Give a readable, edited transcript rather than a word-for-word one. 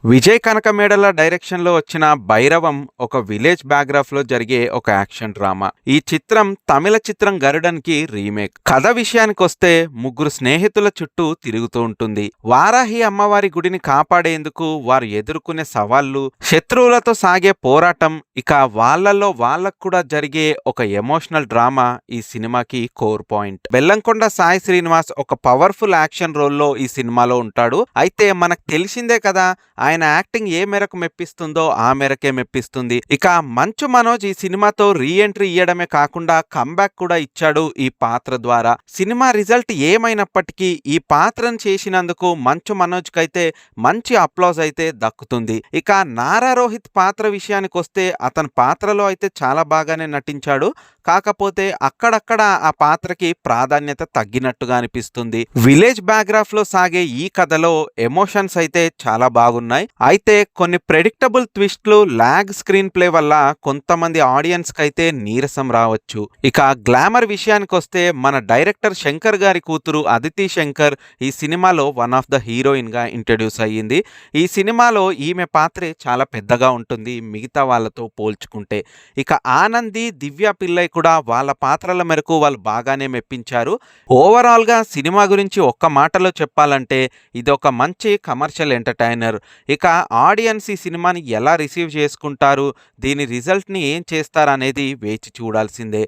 విజయ్ కనకమేడల డైరెక్షన్‌లో వచ్చిన 'భైరవం' ఒక విలేజ్ బ్యాక్‌డ్రాప్‌లో జరిగే ఒక యాక్షన్ డ్రామా. ఈ చిత్రం తమిళ చిత్రం 'గరుడన్‌కి' రీమేక్. కథ విషయానికొస్తే ముగ్గురు స్నేహితుల చుట్టూ తిరుగుతూ ఉంటుంది. వారాహి అమ్మవారి గుడిని కాపాడేందుకు వారు ఎదుర్కొనే సవాళ్లు, శత్రువులతో సాగే పోరాటం, ఇక వాళ్ళలో వాళ్ళకు కూడా జరిగే ఒక ఎమోషనల్ డ్రామా ఈ సినిమాకి కోర్ పాయింట్. బెల్లంకొండ సాయి శ్రీనివాస్ ఒక పవర్‌ఫుల్ యాక్షన్ రోల్‌లో ఈ సినిమాలో ఉంటాడు. అయితే మనకు తెలిసిందే కదా, ఆయన యాక్టింగ్ ఏ మేరకు మెప్పిస్తుందో ఆ మేరకే మెప్పిస్తుంది. ఇక మంచు మనోజ్ ఈ సినిమాతో రీ ఎంట్రీ ఇయ్యడమే కాకుండా కంబ్యాక్ కూడా ఇచ్చాడు ఈ పాత్ర ద్వారా. సినిమా రిజల్ట్ ఏమైనప్పటికీ ఈ పాత్రను చేసినందుకు మంచు మనోజ్ కైతే మంచి అప్లాజ్ అయితే దక్కుతుంది. ఇక నారా రోహిత్ పాత్ర విషయానికి వస్తే అతని పాత్రలో అయితే చాలా బాగానే నటించాడు. కాకపోతే అక్కడక్కడ ఆ పాత్రకి ప్రాధాన్యత తగ్గినట్టుగా అనిపిస్తుంది. విలేజ్ బ్యాక్‌డ్రాప్ లో సాగే ఈ కథలో ఎమోషన్స్ అయితే చాలా బాగున్నాయి. అయితే కొన్ని ప్రెడిక్టబుల్ ట్విస్ట్లు, లాగ్ స్క్రీన్ ప్లే వల్ల కొంతమంది ఆడియన్స్ కైతే నీరసం రావచ్చు. ఇక గ్లామర్ విషయానికి వస్తే మన డైరెక్టర్ శంకర్ గారి కూతురు అదితి శంకర్ ఈ సినిమాలో వన్ ఆఫ్ ద హీరోయిన్ గా ఇంట్రడ్యూస్ అయ్యింది. ఈ సినిమాలో ఈమె పాత్రే చాలా పెద్దగా ఉంటుంది మిగతా వాళ్ళతో పోల్చుకుంటే. ఇక ఆనంది, దివ్య పిల్లై కూడా వాళ్ళ పాత్రల మేరకు వాళ్ళు బాగానే మెప్పించారు. ఓవరాల్ గా సినిమా గురించి ఒక్క మాటలో చెప్పాలంటే ఇది ఒక మంచి కమర్షియల్ ఎంటర్టైనర్. ఇక ఆడియన్స్ ఈ సినిమాని ఎలా రిసీవ్ చేసుకుంటారు, దీని రిజల్ట్ని ఏం చేస్తారనేది వేచి చూడాల్సిందే.